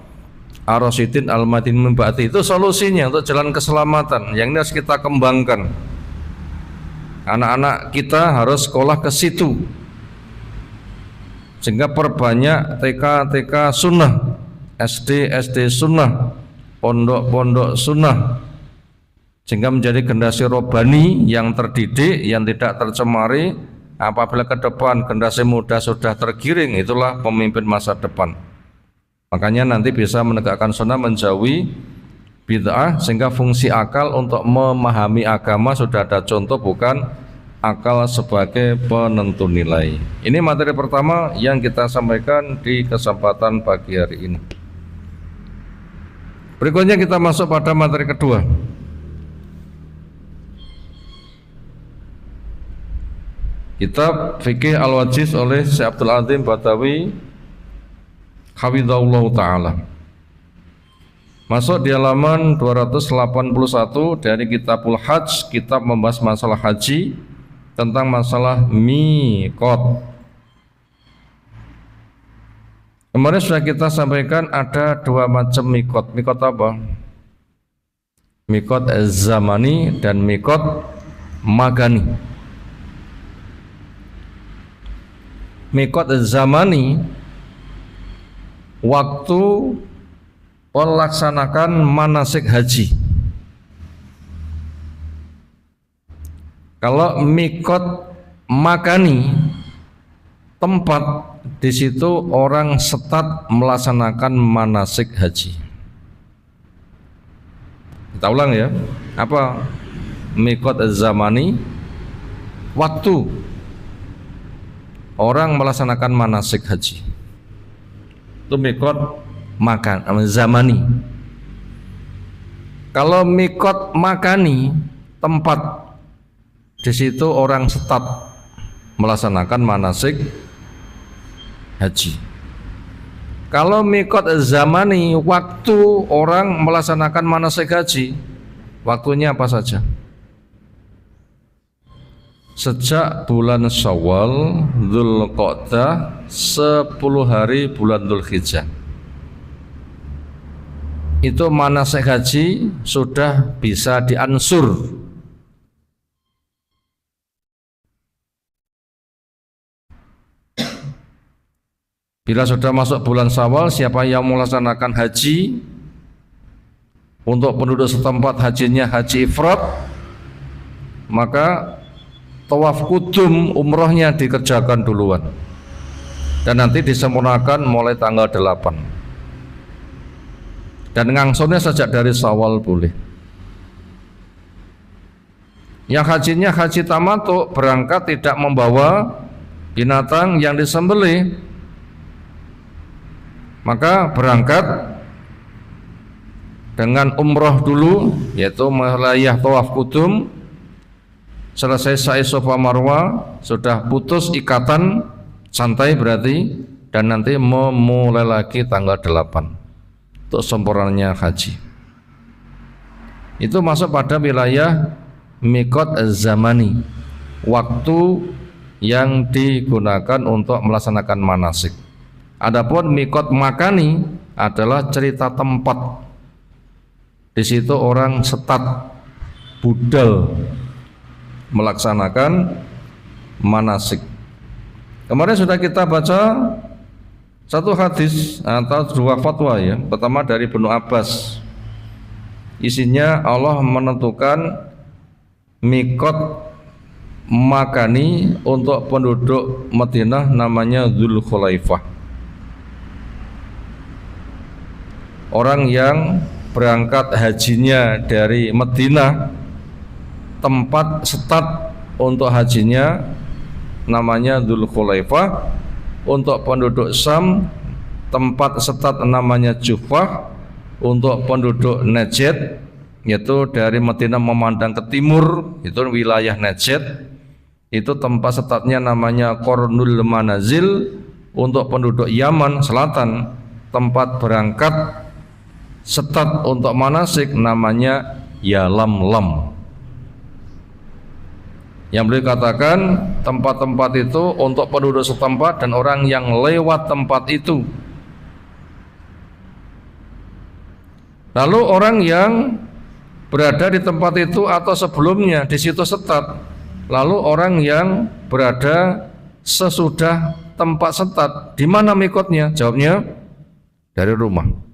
[SPEAKER 1] ar-rasyidin al-mahdin min ba'di. Itu solusinya untuk jalan keselamatan yang ini harus kita kembangkan. Anak-anak kita harus sekolah ke situ, sehingga perbanyak TK sunnah, SD sunnah, pondok sunnah, sehingga menjadi generasi robani yang terdidik, yang tidak tercemari Apabila ke depan generasi muda sudah tergiring, itulah pemimpin masa depan. Makanya nanti bisa menegakkan sunnah, menjauhi bid'ah, sehingga fungsi akal untuk memahami agama sudah ada contoh, bukan akal sebagai penentu nilai. Ini materi pertama yang kita sampaikan di kesempatan pagi hari ini. Berikutnya kita masuk pada materi kedua. Kitab Fikih Al-Wajiz oleh Syekh Abdul Azim Badawi hafizahullah ta'ala. Masuk di halaman 281 dari Kitabul Hajj, kitab membahas masalah haji, tentang masalah miqat. Kemarin sudah kita sampaikan ada dua macam miqat. Miqat apa? Miqat zamani dan miqat makani. Miqat zamani, waktu melaksanakan manasik haji. Kalau miqat makani, tempat di situ orang start melaksanakan manasik haji. Kita ulang ya. Apa miqat zamani? Waktu orang melaksanakan manasik haji. Itu miqat zamani. Kalau miqat makani, tempat di situ orang start melaksanakan manasik haji. Kalau miqat zamani, waktu orang melaksanakan manasik haji, waktunya apa saja? Sejak bulan Syawal, Dzulqa'dah, 10 hari bulan Dzulhijjah. Itu manasik haji sudah bisa diansur. Bila sudah masuk bulan Syawal, siapa yang melaksanakan haji, untuk penduduk setempat hajinya haji ifrad, maka tawaf kudum umrohnya dikerjakan duluan, dan nanti disempurnakan mulai tanggal 8, dan ngangsurnya sejak dari Syawal boleh. Yang hajinya haji tamattu, berangkat tidak membawa binatang yang disembelih, maka berangkat dengan umroh dulu, yaitu wilayah tawaf kudum. Selesai sa'i Safa Marwah, sudah putus ikatan, santai berarti, dan nanti memulai lagi tanggal 8 untuk sempurnanya haji. Itu masuk pada wilayah miqat zamani, waktu yang digunakan untuk melaksanakan manasik. Adapun miqat makani adalah cerita tempat. Di situ orang start budal melaksanakan manasik. Kemarin sudah kita baca satu hadis atau dua fatwa ya. Pertama dari Ibnu Abbas. Isinya Allah menentukan miqat makani untuk penduduk Madinah, namanya Dzulkhulaifah. Orang yang berangkat hajinya dari Madinah, tempat start untuk hajinya namanya Dzulkhulaifah. Untuk penduduk Syam, tempat start namanya Juhfah. Untuk penduduk Najd, yaitu dari Madinah memandang ke timur, itu wilayah Najd, itu tempat startnya namanya Qarnul Manazil. Untuk penduduk Yaman Selatan, tempat berangkat start untuk manasik namanya Yalamlam. Yang beliau katakan tempat-tempat itu untuk penduduk setempat dan orang yang lewat tempat itu. Lalu orang yang berada di tempat itu atau sebelumnya di situ start. Lalu orang yang berada sesudah tempat start, di mana miqatnya? Jawabnya dari rumah.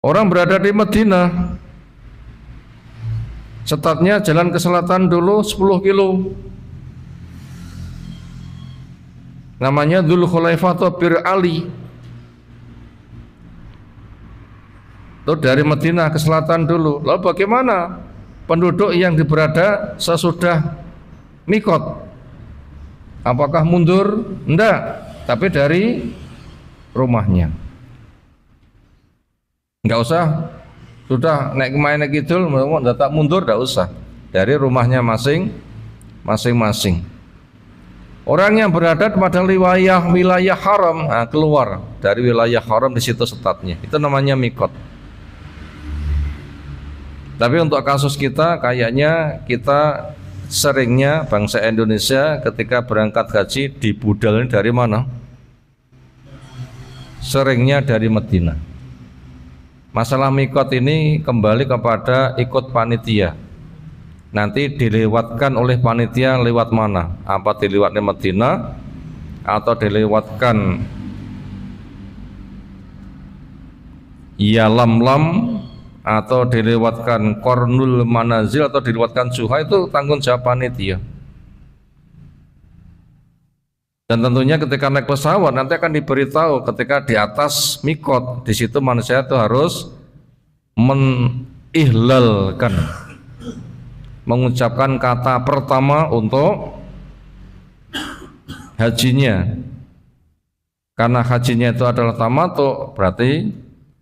[SPEAKER 1] Orang berada di Madinah, Setatnya jalan ke selatan dulu 10 kilo. Namanya Dzul Khulaifah atau Bir Ali. Itu dari Madinah ke selatan dulu. Lalu bagaimana penduduk yang berada sesudah mikot? Apakah mundur? Enggak, tapi dari rumahnya. Enggak usah sudah naik kemana gitu, tak mundur, enggak usah. Dari rumahnya masing-masing. Orang yang berada pada wilayah haram, nah, keluar dari wilayah haram, di situ setatnya. Itu namanya mikot. Tapi untuk kasus kita, kayaknya kita seringnya bangsa Indonesia ketika berangkat haji di budal ini dari mana? Seringnya dari Madinah. Masalah mikot ini kembali kepada ikut panitia. Nanti dilewatkan oleh panitia lewat mana? Apa dilewatnya Madinah atau dilewatkan Yalamlam atau dilewatkan Kornul Manazil atau dilewatkan Suha, itu tanggung jawab panitia. Dan tentunya ketika naik pesawat nanti akan diberitahu ketika di atas mikot, di situ manusia itu harus menihlalkan, mengucapkan kata pertama untuk hajinya. Karena hajinya itu adalah tamattu, berarti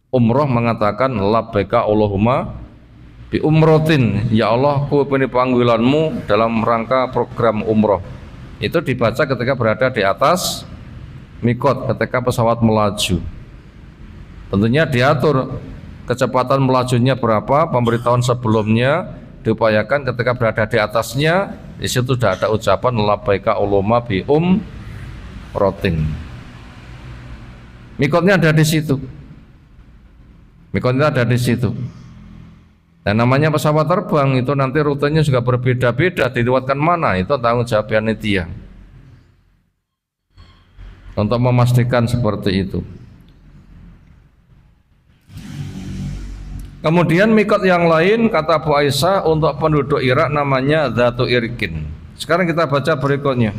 [SPEAKER 1] umroh mengatakan labbaika Allahumma bi umrotin, ya Allah ku panggilanmu dalam rangka program umroh. Itu dibaca ketika berada di atas mikot, ketika pesawat melaju. Tentunya diatur kecepatan melajunya berapa, pemberitahuan sebelumnya diupayakan ketika berada di atasnya. Di situ sudah ada ucapan labbaika Allahumma bi umrotin. Mikotnya ada di situ. Mikotnya ada di situ. Dan namanya pesawat terbang itu nanti rutenya juga berbeda-beda, dilewatkan mana, itu tanggung jawab panitia untuk memastikan seperti itu. Kemudian mikot yang lain kata Abu Aisyah untuk penduduk Irak namanya Dzatu Irkin. Sekarang kita baca berikutnya.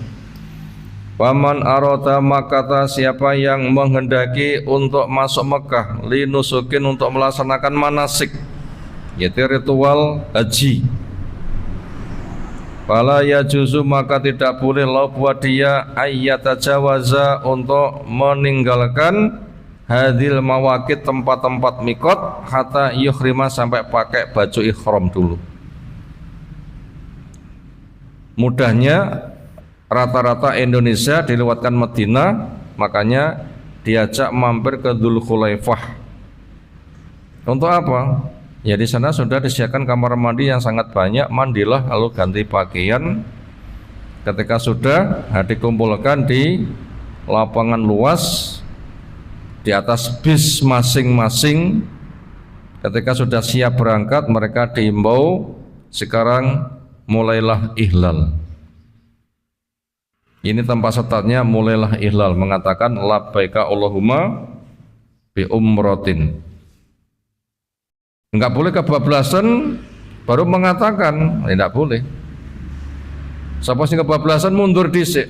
[SPEAKER 1] Waman arota makata, siapa yang menghendaki untuk masuk Mekah linusukin, untuk melaksanakan manasik, yaitu ritual haji, fala yajuzu, maka tidak boleh lau buat dia ayyatajawaza, untuk meninggalkan hadil mawakit, tempat-tempat mikot, hatta yukhrima, sampai pakai baju ikhram dulu. Mudahnya rata-rata Indonesia dilewatkan Madinah, makanya diajak mampir ke Dzul Khulaifah. Untuk apa? Ya di sana sudah disediakan kamar mandi yang sangat banyak, mandilah lalu ganti pakaian. Ketika sudah dikumpulkan di lapangan luas di atas bis masing-masing. Ketika sudah siap berangkat, mereka diimbau, sekarang mulailah ihlal. Ini tempat setatnya, mulailah ihlal, mengatakan labbaika Allahumma bi umrotin. Enggak boleh kebablasan baru mengatakan, tidak boleh. Siapa sing kebablasan mundur dhisik,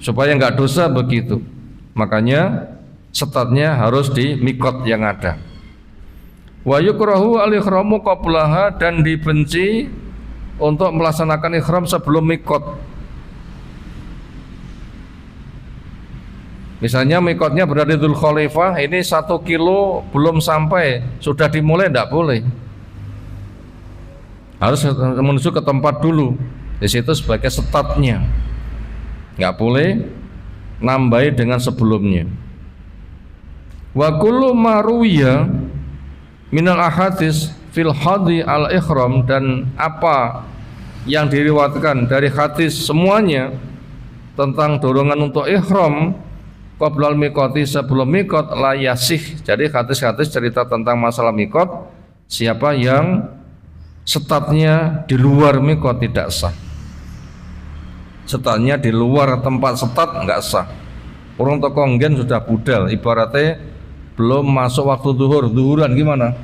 [SPEAKER 1] supaya enggak dosa begitu. Makanya setatnya harus di mikot yang ada. Wa yukrahu al-ikhramu qablaha, dan dibenci untuk melaksanakan ikhram sebelum mikot. Misalnya mikotnya berada di Dzul Khulaifah, ini 1 kilo belum sampai, sudah dimulai, tidak boleh. Harus menuju ke tempat dulu, di situ sebagai setatnya. Nggak boleh nambahi dengan sebelumnya. Wa kullu maruya minal ahadits fil hadi al ikhram, dan apa yang diriwayatkan dari hadis semuanya tentang dorongan untuk ihram qoblal mikoti, sebelum mikot, la yasih. Jadi hadis-hadis cerita tentang masalah mikot, siapa yang setatnya di luar mikot tidak sah. Setatnya di luar tempat setat enggak sah. Orang tokonggen sudah budal, ibaratnya belum masuk waktu zuhur, zuhuran gimana?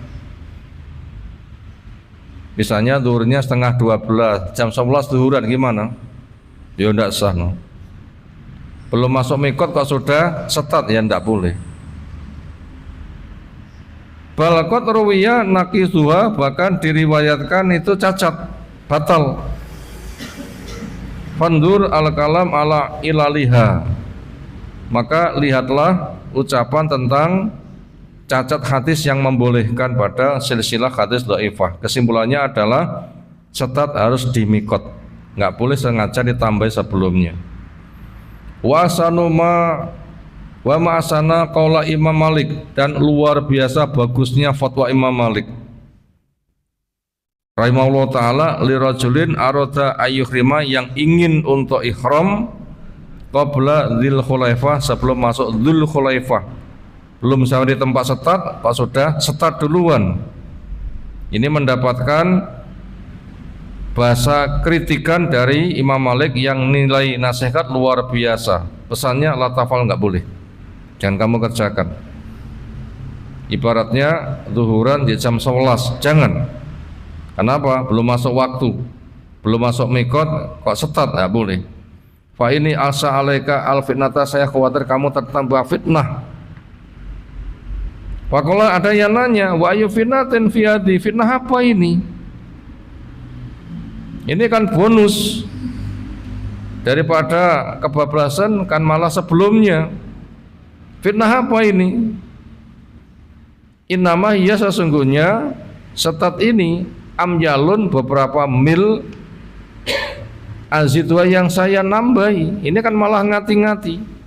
[SPEAKER 1] Misalnya zuhurnya setengah 12, jam 11 zuhuran gimana? Ya enggak sah no. Belum masuk mikot kok sudah setat, ya enggak boleh. Balakot ruwiya naqizuha, bahkan diriwayatkan itu cacat, batal. Fandur al-kalam ala ilaliha, maka lihatlah ucapan tentang cacat hadis yang membolehkan pada silsilah hadis dhaifah. Kesimpulannya adalah setat harus dimikot, nggak boleh sengaja ditambah sebelumnya. Wa ma'asana qaula Imam Malik, dan luar biasa bagusnya fatwa Imam Malik rahimahullah ta'ala lirajulin arada ayyuhrima, yang ingin untuk ihram qabla dzul khulaifah, sebelum masuk dzul khulaifah, belum sampai di tempat setat kok sudah setat duluan. Ini mendapatkan bahasa kritikan dari Imam Malik yang nilai nasihat luar biasa. Pesannya la tafal, nggak boleh, jangan kamu kerjakan. Ibaratnya zuhuran di jam 11, jangan. Kenapa? Belum masuk waktu, belum masuk mikot kok setat, nggak boleh. Fa ini asa alaika al fitnata, saya khawatir kamu tertambah fitnah. Wakola, ada yang nanya, wa ayu fitnatin fi hadi, fitnah apa ini? Ini kan bonus daripada kebablasan, kan malah sebelumnya. Fitnah apa ini? Innama hiya, sesungguhnya setat ini amyalun, beberapa mil, azidwa, yang saya nambahi. Ini kan malah ngati-ngati.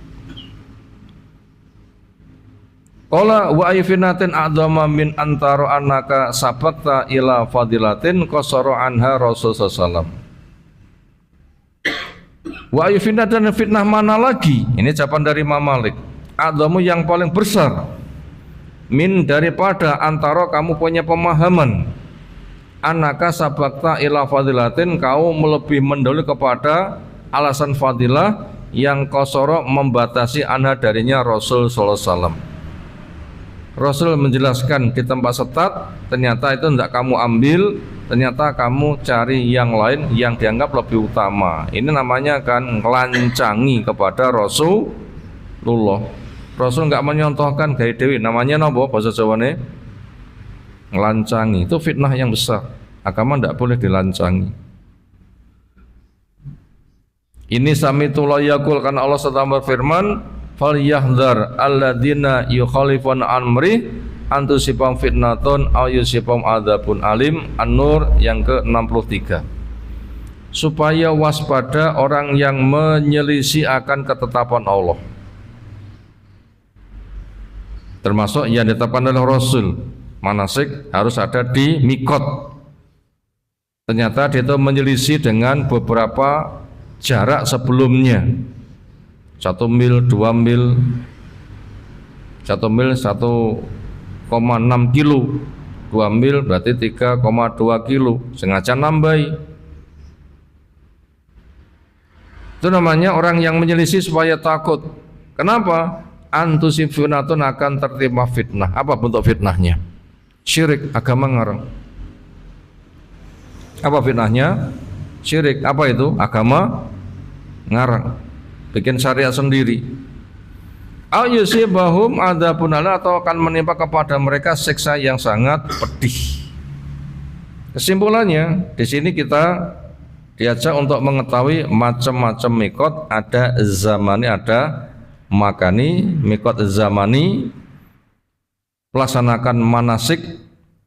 [SPEAKER 1] Qala wa ayfinatin a'dama min antara annaka sabaqta ila fadilatin qasara anha Rasulullah sallallahu. Wa ayfinatin, fitnah mana lagi? Ini jawaban dari Imam Malik. A'damu, yang paling besar, min, daripada, antara, kamu punya pemahaman, annaka sabaqta ila fadilatin, kau lebih mendahului kepada alasan fadilah yang qasara, membatasi anha darinya Rasul sallallahu alaihi wasallam. Rasul menjelaskan di tempat setat, ternyata itu tidak kamu ambil, ternyata kamu cari yang lain yang dianggap lebih utama. Ini namanya kan ngelancangi kepada Rasulullah. Rasul nggak menyontohkan gaya dewi, namanya nopo bahasa Jawane? Ngelancangi. Itu fitnah yang besar. Agama tidak boleh dilancangi. Ini samitullah yakul, karena Allah sedang berfirman, falyahdhar alladzina yukhalifuna amri antusibam fitnatun aw yusibam adzabun alim. An-Nur yang ke-63. Supaya waspada orang yang menyelisih akan ketetapan Allah, termasuk yang ditetapkan oleh Rasul. Manasik harus ada di mikot. Ternyata dia itu menyelisih dengan beberapa jarak sebelumnya. 1 mil, 2 mil, 1 mil 1,6 kilo, 2 mil berarti 3,2 kilo, sengaja nambahi. Itu namanya orang yang menyelisih supaya takut. Kenapa? Antusib fitnatun, akan tertimpa fitnah. Apa bentuk fitnahnya? Syirik, agama ngarang. Apa fitnahnya? Syirik. Apa itu? Agama ngarang, bikin syariat sendiri. Au yusibahum adzabun alim, atau akan menimpa kepada mereka siksa yang sangat pedih. Kesimpulannya, di sini kita diajak untuk mengetahui macam-macam mikot. Ada zamani, ada makani. Mikot zamani, pelaksanakan manasik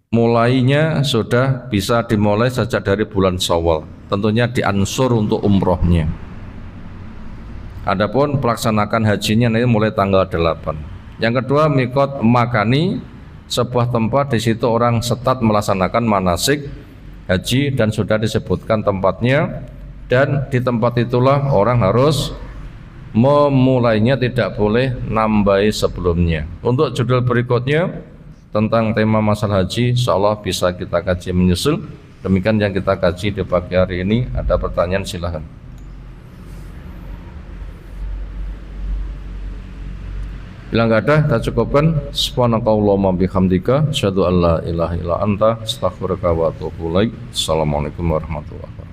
[SPEAKER 1] mulainya sudah bisa dimulai sejak dari bulan Syawal, tentunya diansur untuk umrohnya. Adapun pelaksanakan hajinya nanti mulai tanggal 8. Yang kedua, mikot makani, sebuah tempat di situ orang setat melaksanakan manasik haji dan sudah disebutkan tempatnya, dan di tempat itulah orang harus memulainya, tidak boleh nambahi sebelumnya. Untuk judul berikutnya tentang tema masalah haji, insyaallah bisa kita kaji menyusul. Demikian yang kita kaji di pagi hari ini. Ada pertanyaan silahkan. Bila nggak ada, kita cukupkan. Subhanakallahumma bihamdika, asyhadu an la ilaha illa anta, astaghfiruka wa atubu ilaik. Assalamualaikum warahmatullahi wabarakatuh.